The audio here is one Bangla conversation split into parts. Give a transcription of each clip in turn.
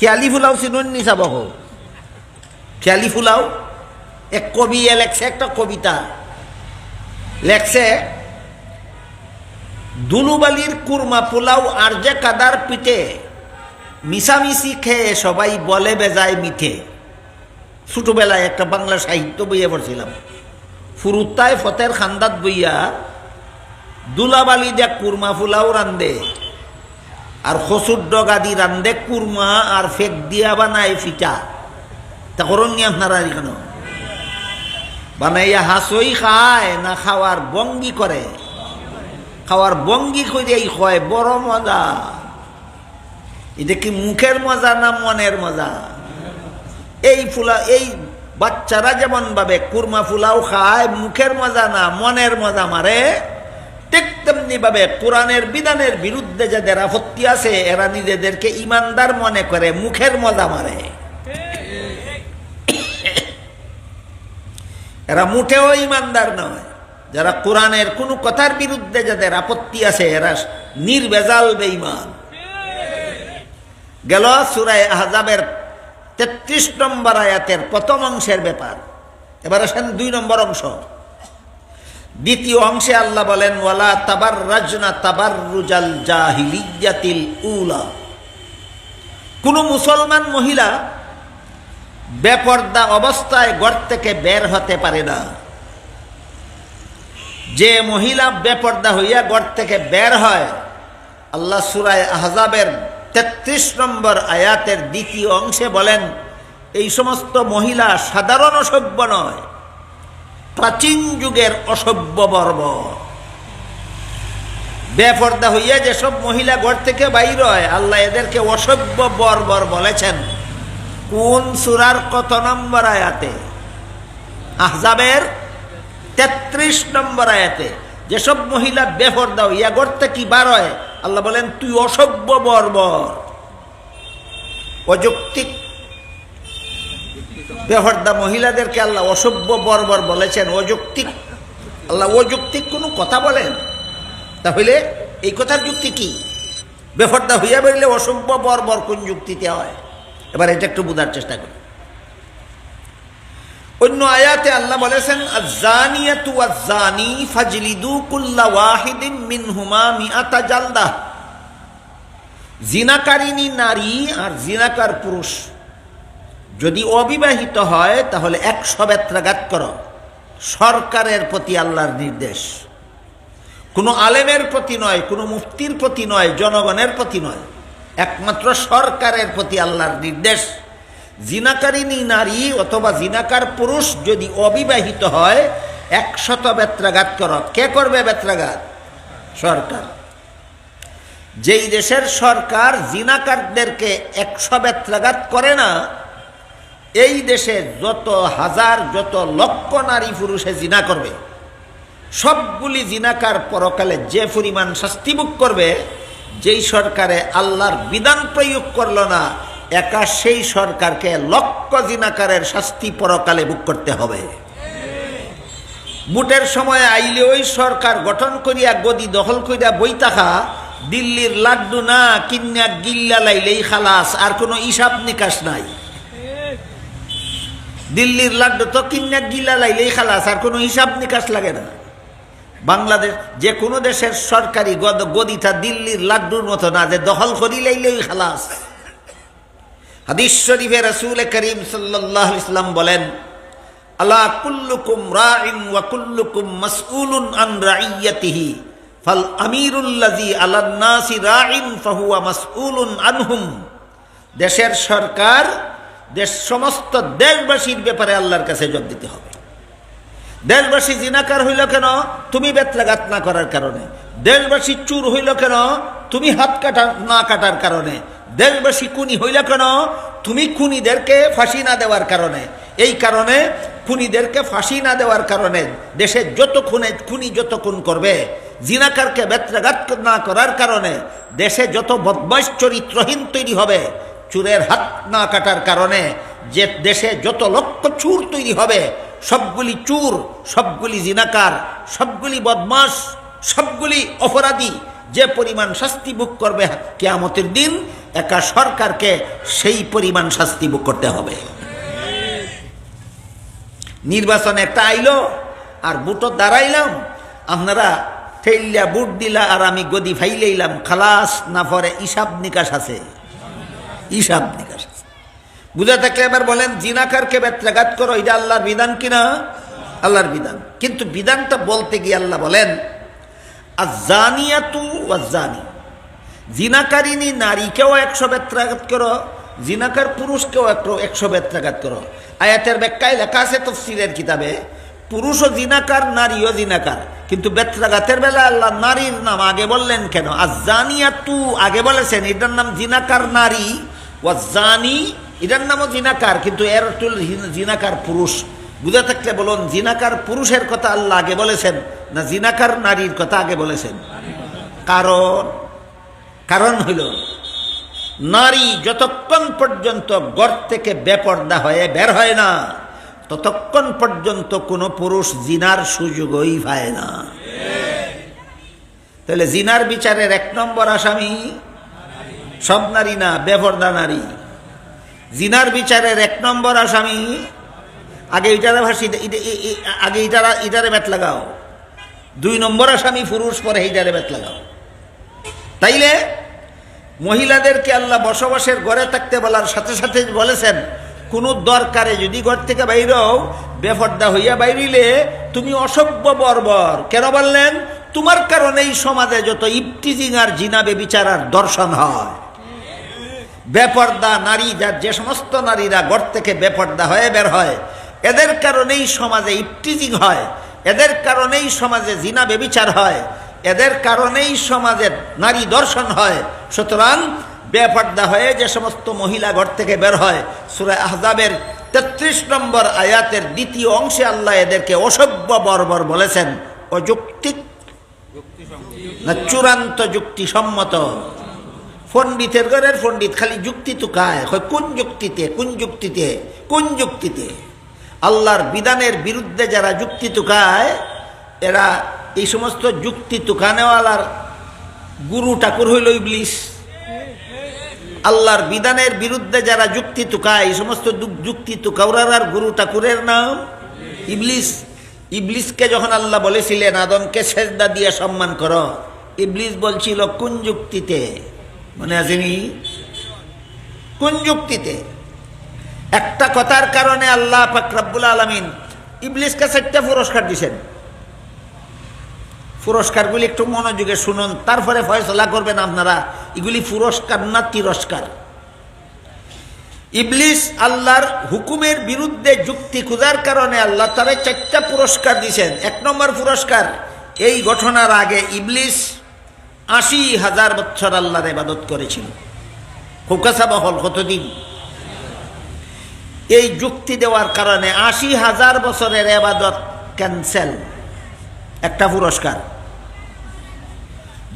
খেয়ালি ফুলাও চিনুন নি চাবহ খেয়ালি ফুলাও এক কবি লেখছে একটা কবিতা লেখছে দুলুবালির কুরমা পোলাও আর যে কাদার পিঠে মিশামিশি খেয়ে সবাই বলে বেজায় মিঠে। ছোটবেলায় একটা বাংলা সাহিত্য বইয়ে পড়ছিলাম। ফুরুত্তায় ফতের খান্দাত বইয়া দুলাবালি দে কুরমা পোলাও রান্দে আর খসুর ডগাদি রান্দে কুরমা আর ফেক দিয়া বানায় ফিটা। তা করুন নি আপনারা এখানে বানাইয়া হাসই খায় না খাওয়ার বঙ্গি করে? খাওয়ার বঙ্গি করেই হয় বড় মজা। এটা কি মুখের মজা না মনের মজা? এই বাচ্চারা যেমন ভাবে কুরমা ফুলাও খায় মুখের মজা না মনের মজা মারে, ঠিক তেমনি ভাবে কোরআনের বিধানের বিরুদ্ধে যাদের আপত্তি আছে এরা নিজেদেরকে ইমানদার মনে করে মুখের মজা মারে। এরা মুঠেও ইমানদার নয়। যারা কোরআনের কোনো কথার বিরুদ্ধে যাদের আপত্তি আছে এরা নির্ভেজাল বেঈমান। গেল সূরা আহজাবের ৩৩ নম্বর আয়াতের প্রথম অংশের ব্যাপার। এবার আসেন ২ নম্বর অংশ। দ্বিতীয় অংশে আল্লাহ বলেন ওয়ালা তাবাররাজনা তাবাররুজাল জাহিলিয়াতিল উলা। কোন মুসলমান মহিলা বেপর্দা অবস্থায় ঘর থেকে বের হতে পারে না। যে মহিলা বেপর্দা হইয়া ঘর থেকে বের হয়, আল্লাহ সূরা আহজাবের ৩৩ নম্বর আয়াতের দ্বিতীয় অংশে বলেন এই সমস্ত মহিলা সাধারণ অসভ্য নয়, প্রাচীন যুগের অসভ্য বর্ব। বেপর্দা হইয়া যেসব মহিলা ঘর থেকে বাইর হয় আল্লাহ এদেরকে অসভ্য বর্বর বলেছেন। কোন সূরার কত নম্বর আয়াতে? আহজাবের ৩৩ নম্বর আয়াতে। যেসব মহিলা বেপর্দা হইয়া ঘর থেকে বার হয় আল্লাহ বলেন তুই অসভ্য বর্বর। অযৌক্তিক বেপর্দা মহিলাদেরকে আল্লাহ অসভ্য বর্বর বলেছেন। অযৌক্তিক, আল্লাহ অযৌক্তিক কোনো কথা বলেন? তাহলে এই কথার যুক্তি কি? বেপর্দা হইয়া বেরলে অসভ্য বর্বর কোন যুক্তিতে হয়? এবার এটা একটু বোঝার চেষ্টা করি। অন্য আয়াতে আল্লাহ বলেছেন আয-যানিয়াতু ওয়াজ-যানি ফাজলিদু কুল্লা ওয়াহিদিন মিনহুমা মিআতা জালদা। জিনাকারিনী নারী আর জিনাকার পুরুষ যদি অবিবাহিত হয় তাহলে 100 বেত্রাঘাত করো। সরকারের প্রতি আল্লাহর নির্দেশ, কোনো আলেমের প্রতি নয়, কোনো মুফতির প্রতি নয়, জনগণের প্রতি নয়, একমাত্র সরকারের প্রতি আল্লাহর নির্দেশ। জিনাকারিনী নারী অথবা জিনাকার পুরুষ যদি অবিবাহিত হয় 100 বেত্রাঘাত করো। কে করবে বেত্রাঘাত? সরকার। যেই দেশের সরকার জিনাকারদেরকে 100 বেত্রাঘাত করে না, এই দেশে যত হাজার যত লক্ষ নারী পুরুষে জিনা করবে সবগুলি জিনাকার পরকালে যে পরিমাণ শাস্তি ভোগ করবে, যেই সরকারে আল্লাহর বিধান প্রয়োগ করল না একা সেই সরকারকে লক্ষ জিনাকারের শাস্তি পরকালে ভোগ করতে হবে। ভোটের সময় আইলে ওই সরকার গঠন করিয়া গদি দখল করিয়া বই থাকা, দিল্লির লাড্ডু না কিন্যা গিল্লা লাইলেই খালাস, আর কোনো হিসাব নিকাশ নাই। দিল্লির লাড্ডু তো কিন্যা গিল্লা লাইলেই খালাস, আর কোনো হিসাব নিকাশ লাগে না। বাংলাদেশ যে কোনো দেশের সরকারি গদিটা দিল্লির লাড্ডুর মতো না যে দখল করি লাইলেই খালাস। হাদিস শরীফে রাসূল করিম সাল্লাল্লাহু আলাইহি ওয়াসাল্লাম বলেন আলা কুল্লুকুম রাইন ওয়া কুল্লুকুম মাসউলুন আন রাইয়াতিহি ফাল আমিরুল্লাযী আলান নাসি রাইন ফাহুয়া মাসউলুন আনহুম। দেশের সরকার দেশ সমস্ত দেশবাসীর ব্যাপারে আল্লাহর কাছে জবাব দিতে হবে। দেশবাসী জিনাকার হইল কেন? তুমি বেত্রাঘাত না করার কারণে। দেশবাসী চুর হইল কেন? তুমি হাত কাটা না কাটার কারণে। দেশবাসী খুনি হইল কেন? তুমি খুনিদেরকে ফাঁসি না দেওয়ার কারণে। এই কারণে খুনিদেরকে ফাঁসি না দেওয়ার কারণে দেশে যত খুনি যত খুন করবে, জিনাকারকে বেত্রাঘাত না করার কারণে দেশে যত বদমাশ চরিত্রহীন তৈরি হবে, চুরের হাত না কাটার কারণে যে দেশে যত লক্ষ চুর তৈরি হবে, সবগুলি চুর, সবগুলি জিনাকার, সবগুলি বদমাশ, সবগুলি অপরাধী যে পরিমাণ শাস্তি ভোগ করবে কিয়ামতের দিন, একা সরকারকে সেই পরিমাণ শাস্তি ভোগ করতে হবে। নির্বাচনে একটা আইলো আর বুটো দাঁড়াইলাম, আপনারা ঠেলিয়া বুট দিলা আর আমি গদি ফাইলাইলাম, খালাস না পরে হিসাব নিকাশ আছে, হিসাব নিকাশ আছে। বুঝা থাকলে এবার বলেন জিনাকারকে বেত্রাঘাত করো, এটা আল্লাহর বিধান কিনা? আল্লাহর বিধান। কিন্তু বিধানটা বলতে গিয়ে আল্লাহ বলেন আয-যানিয়াতু ওয়াজ-যানি, জিনাকারিনী নারীকেও 100 বেত্রাঘাত করো, জিনাকার পুরুষকেও 100 বেত্রাঘাত করো। আয়াতের ব্যাখ্যায় লেখা আছে তাফসীরের কিতাবে, পুরুষও জিনাকার, নারীও জিনাকার, কিন্তু বেত্রাঘাতের বেলা আল্লাহ নারীর নাম আগে বললেন কেন? আয-যানিয়াতু আগে বলেছেন, এটার নাম জিনাকার নারী, ওয়াজ-যানি এটার নামও জিনাকার, কিন্তু এর জিনাকার পুরুষ। বুঝা থাকলে বলুন জিনাকার পুরুষের কথা আল্লাহ আগে বলেছেন না জিনাকার নারীর কথা আগে বলেছেন? কারণ হইল নারী যতক্ষণ পর্যন্ত ঘর থেকে বেপর্দা হয়ে বের হয় না, ততক্ষণ পর্যন্ত কোনো পুরুষ জিনার সুযোগই পায় না। তাহলে জিনার বিচারের 1 নম্বর আসামি সব নারী না, বেপর্দা নারী। জিনার বিচারের 1 নম্বর আসামি, আগে ইটারে ভাসি, আগে ইটারে বেত লাগাও। 2 নম্বর আসামি পুরুষ, পরে ইটারে বেত লাগাও। তাইলে মহিলাদেরকে আল্লাহ বসবাসের ঘরে থাকতে বলার সাথে সাথে বলেছেন কোন দরকারে যদি ঘর থেকে বাইরেও বেপর্দা হইয়া বাইরিলে তুমি অসভ্য বর্বর। কেন বললেন? তোমার কারণেই সমাজে যত ইফটিজিং আর জিনা বেবিচার আর দর্শন হয়। বেপর্দা নারী, যে সমস্ত নারীরা ঘর থেকে বেপর্দা হয়ে বের হয়, এদের কারণেই সমাজে ইফটিজিং হয়, এদের কারণেই সমাজে জিনা বেবিচার হয়, এদের কারণেই সমাজে নারী দর্শন হয়। সুতরাং বেপর্দা হয়ে যে সমস্ত মহিলা ঘর থেকে বের হয়, সূরা আহজাবের 33 নম্বর আয়াতের 2য় অংশে আল্লাহ এদেরকে অসভ্য বর্বর বলেছেন। অযৌক্তিক না চূড়ান্ত যুক্তিসম্মত। পণ্ডিতের ঘরের পণ্ডিত খালি যুক্তি তুকায়, কোন যুক্তিতে, কোন যুক্তিতে, কোন যুক্তিতে? আল্লাহর বিধানের বিরুদ্ধে যারা যুক্তি তুকায়, এরা এই সমস্ত যুক্তি তুকানেওয়ালার গুরু ঠাকুর হইল ইবলিস। আল্লাহর বিধানের বিরুদ্ধে যারা যুক্তি তুকায়, এই সমস্ত যুক্তি তুকাউরার গুরু ঠাকুরের নাম ইবলিস। ইবলিসকে যখন আল্লাহ বলেছিলেন আদমকে সেজদা দিয়ে সম্মান করো, ইবলিস বলছিল কোন যুক্তিতে? মনে আসেনি? কোন যুক্তিতে? একটা কথার কারণে আল্লাহ পাক রব্বুল আলামিন ইবলিসকে 4টা পুরস্কার দিয়েছেন। পুরস্কারগুলি একটু মনোযোগে শুনুন, তারপরে ফয়সলা করবেন আপনারা এগুলি পুরস্কার না তিরস্কার। ইবলিস আল্লাহর হুকুমের বিরুদ্ধে যুক্তি খোঁজার কারণে আল্লাহ তারে 4টা পুরস্কার দিয়েছেন। 1 নম্বর পুরস্কার, এই ঘটনার আগে ইবলিস 80,000 বছর আল্লাহর ইবাদত করেছিল। হুকাসাবহল কতদিন? এই যুক্তি দেওয়ার কারণে 80,000 বছরের ইবাদত ক্যান্সেল, একটা পুরস্কার।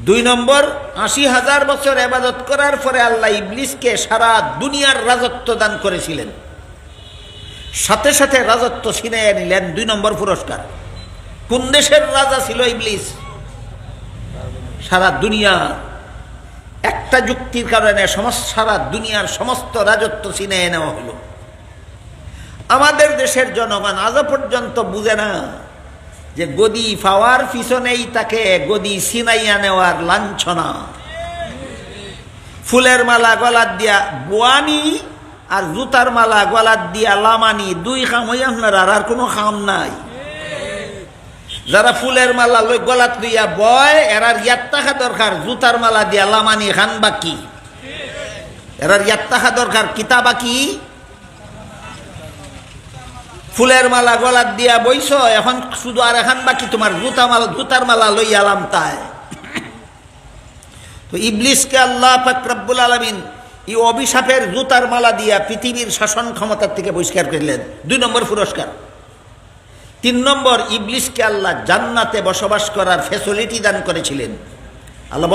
2 নম্বর, 80,000 বছর ইবাদত করার পরে আল্লাহ ইবলিসকে সারা দুনিয়ার রাজত্ব দান করেছিলেন, সাথে সাথে রাজত্ব ছিনিয়ে নিলেন। 2 নম্বর পুরস্কার। কোন দেশের রাজা ছিল ইবলিস? সারা দুনিয়া। একটা যুক্তির কারণে সারা দুনিয়ার সমস্ত রাজত্ব ছিনিয়ে নেওয়া হলো। আমাদের দেশের জনগণ আজও পর্যন্ত বুঝে না যে গদি পাওয়ার পিছনেই তাকে গদি ছিনাইয়া নেওয়ার লাঞ্ছনা। ফুলের মালা গলার দিয়া বোয়ানি আর জুতার মালা গলার দিয়া লামানি, 2 খাম হই আপনার, আর কোনো খাম নাই। যারা ফুলের মালা লই গলাত লইয়া বয়, এরার ইয়াত থাকা দরকার জুতার মালা দিয়া লামানি খান বাকি, এরার ইয়াত থাকা দরকার কিতা বাকি। ফুলের মালা গলার দিয়া বইছ, এখন শুধু আর এখন বাকি তোমার জুতার মালা লইয়া আলাম তাই। তো ইবলিসকে আল্লাহ পাক রব্বুল আলামিন এই অভিশাপের জুতার মালা দিয়া পৃথিবীর শাসন ক্ষমতার থেকে বহিষ্কার করলেন। 2 নম্বর পুরস্কার। 3 নম্বর, ইবলিসকে আল্লাহ জান্নাতে বসবাস করার ফ্যাসিলিটি দান করেছিলেন। আল্লাহ